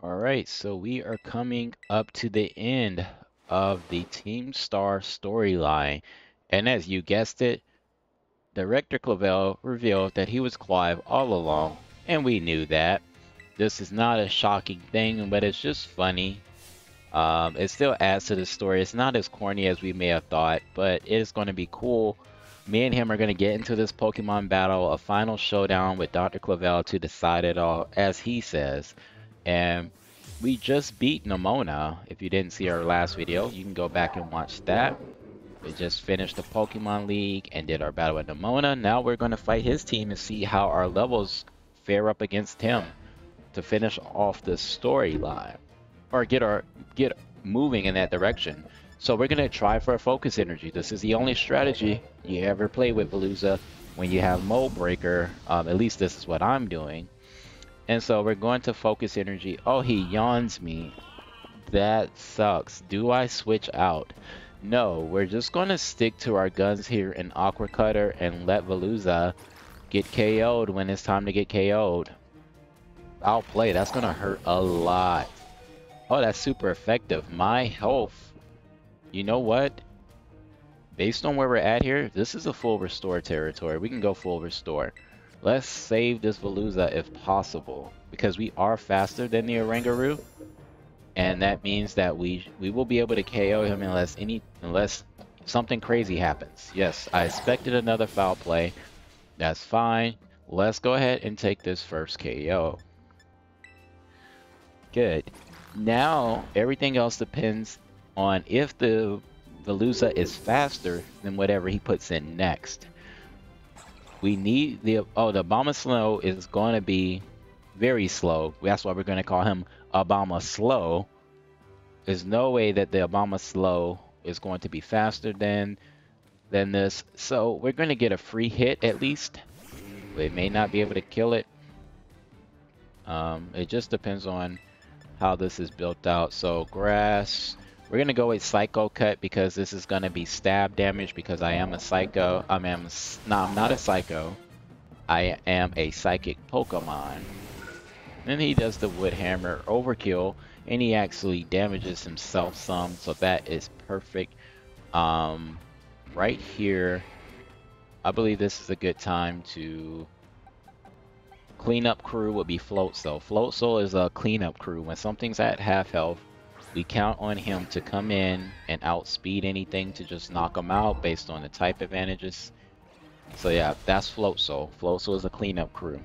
All right, so we are coming up to the end of the Team Star storyline. And as you guessed it, Director Clavell revealed that he was Clive all along, and we knew that. This is not a shocking thing, but it's just funny. It still adds to the story. It's not as corny as we may have thought, but it is going to be cool. Me and him are going to get into this Pokemon battle, a final showdown with Dr. Clavell to decide it all, as he says. And we just beat Nemona. If you didn't see our last video, you can go back and watch that. We just finished the Pokemon League and did our battle with Nemona. Now we're going to fight his team and see how our levels fare up against him to finish off the storyline or get moving in that direction. So we're gonna try for a focus energy. This is the only strategy you ever play with Veluza when you have Mold Breaker. At least this is what I'm doing. And so we're going to focus energy. Oh, he yawns me. That sucks. Do I switch out? No, we're just gonna stick to our guns here in Aqua Cutter and let Veluza get KO'd when it's time to get KO'd. I'll play. That's gonna hurt a lot. Oh, that's super effective. My health. You know what? Based on where we're at here, this is a full restore territory. We can go full restore. Let's save this Veluza if possible, because we are faster than the Oranguru, and that means that we will be able to KO him unless something crazy happens. Yes, I expected another foul play. That's fine. Let's go ahead and take this first KO. Good. Now, everything else depends on if the Veluza is faster than whatever he puts in next. We need the Obama Slow is going to be very slow. That's why we're going to call him Obama Slow. There's no way that the Obama Slow is going to be faster than this. So we're going to get a free hit at least. We may not be able to kill it. It just depends on how this is built out. So grass, we're gonna go with Psycho Cut because this is gonna be stab damage because I am a psycho. I'm not a psycho. I am a psychic Pokemon. Then he does the Wood Hammer overkill and he actually damages himself some, so that is perfect. Right here, I believe this is a good time to cleanup crew would be Floatzel. Floatzel is a cleanup crew. When something's at half health, we count on him to come in and outspeed anything to just knock them out based on the type advantages. So yeah, that's Floatzel. Floatzel is a cleanup crew.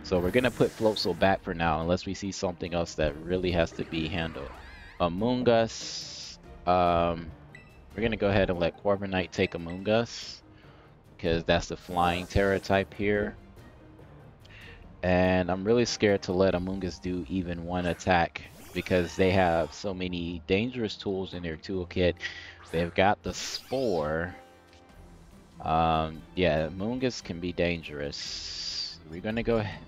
So we're gonna put Floatzel back for now unless we see something else that really has to be handled. Among Us, we're gonna go ahead and let Corviknight take Among Us because that's the flying Terra type here. And I'm really scared to let Among Us do even one attack because they have so many dangerous tools in their toolkit. They've got the Spore. Yeah, Among Us can be dangerous. We're gonna go ahead.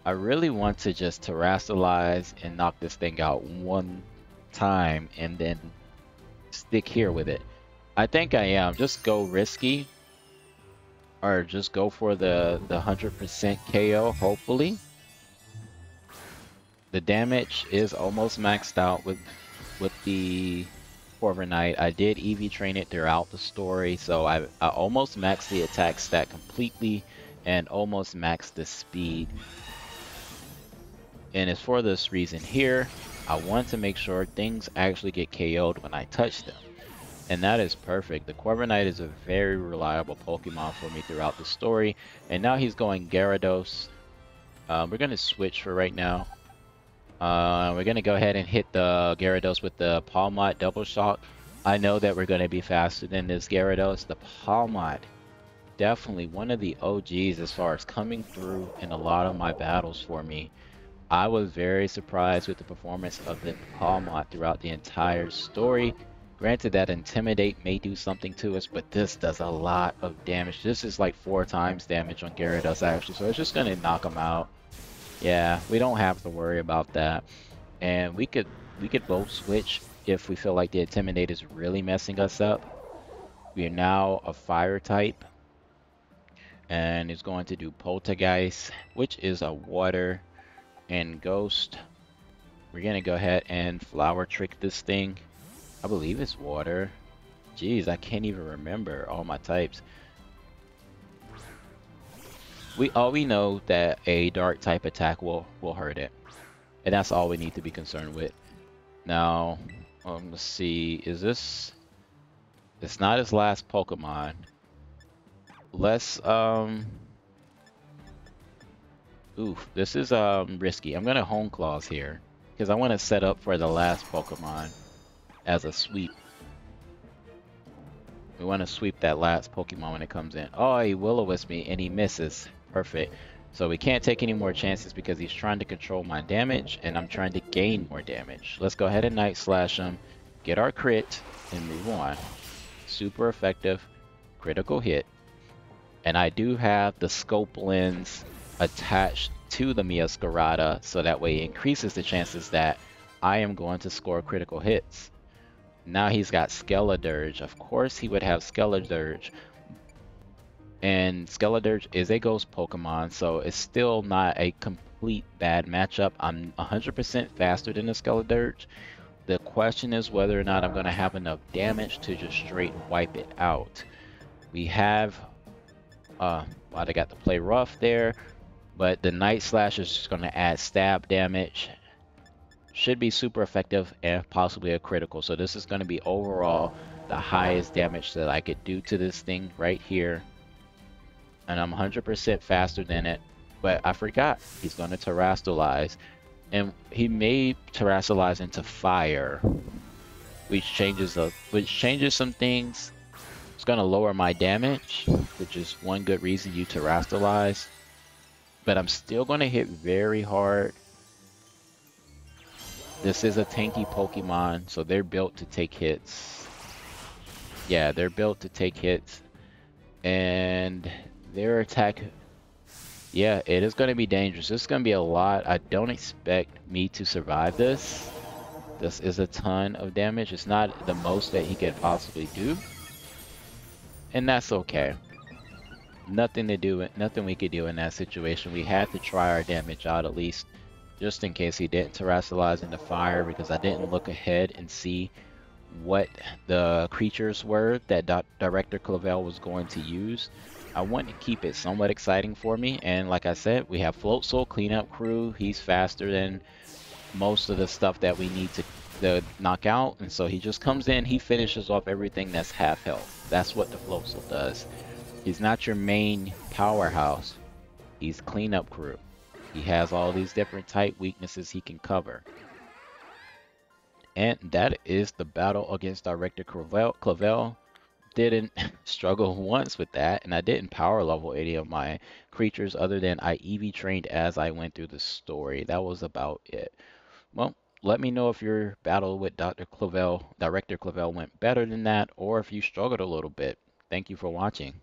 I really want to just terrestrialize and knock this thing out one time and then stick here with it. I think I am. Just go risky. Or just go for the 100% KO, hopefully. The damage is almost maxed out with the Corviknight. I did EV train it throughout the story, so I almost maxed the attack stat completely and almost maxed the speed. And it's for this reason here. I want to make sure things actually get KO'd when I touch them. And that is perfect. The Corviknight is a very reliable Pokemon for me throughout the story. And now he's going Gyarados. We're going to switch for right now. We're going to go ahead and hit the Gyarados with the Palmot Double Shock. I know that we're going to be faster than this Gyarados. The Palmot, definitely one of the OGs as far as coming through in a lot of my battles for me. I was very surprised with the performance of the Palmot throughout the entire story. Granted that Intimidate may do something to us, but this does a lot of damage. This is like 4 times damage on Gyarados actually, so it's just going to knock him out. Yeah, we don't have to worry about that. And we could both switch if we feel like the Intimidate is really messing us up. We are now a fire type. And it's going to do Poltergeist, which is a water. and Ghost. We're gonna go ahead and Flower Trick this thing. I believe it's water. Jeez, I can't even remember all my types. We know that a dark type attack will hurt it, and that's all we need to be concerned with. Now, let's see. Is this? It's not his last Pokemon. Let's Oof, this is risky. I'm gonna Hone Claws here because I want to set up for the last Pokemon as a sweep. We want to sweep that last Pokemon when it comes in. Oh, he Will-O-Wisp me and he misses. Perfect. So we can't take any more chances because he's trying to control my damage and I'm trying to gain more damage. Let's go ahead and Night Slash him, get our crit, and move on. Super effective, critical hit. And I do have the scope lens attached to the Meowscarada, so that way it increases the chances that I am going to score critical hits. Now he's got Skeledirge. Of course he would have Skeledirge. And Skeledirge is a ghost Pokemon, so it's still not a complete bad matchup. I'm 100% faster than the Skeledirge. The question is whether or not I'm going to have enough damage to just straight wipe it out. We have, well, I got to play rough there, but the Night Slash is just going to add stab damage. Should be super effective and possibly a critical. So this is going to be overall the highest damage that I could do to this thing right here. And I'm 100% faster than it. But I forgot he's going to Terrastalize. And he may Terrastalize into fire, which changes some things. It's going to lower my damage, which is one good reason you Terrastalize. But I'm still going to hit very hard. This is a tanky Pokemon, so they're built to take hits. Yeah, they're built to take hits. And their attack, yeah, it is going to be dangerous. This is going to be a lot. I don't expect me to survive this. This is a ton of damage. It's not the most that he could possibly do. And that's okay. Nothing we could do in that situation. We had to try our damage out at least, just in case he didn't Terrastalize into fire, because I didn't look ahead and see what the creatures were that Director Clavell was going to use. I want to keep it somewhat exciting for me, and like I said, we have Float Soul Cleanup Crew. He's faster than most of the stuff that we need to knock out, and so he just comes in, he finishes off everything that's half health. That's what the Float Soul does. He's not your main powerhouse. He's Cleanup Crew. He has all these different type weaknesses he can cover. And that is the battle against Director Clavell. Didn't struggle once with that, and I didn't power level any of my creatures other than I EV trained as I went through the story. That was about it. Well, let me know if your battle with Director Clavell went better than that, or if you struggled a little bit. Thank you for watching.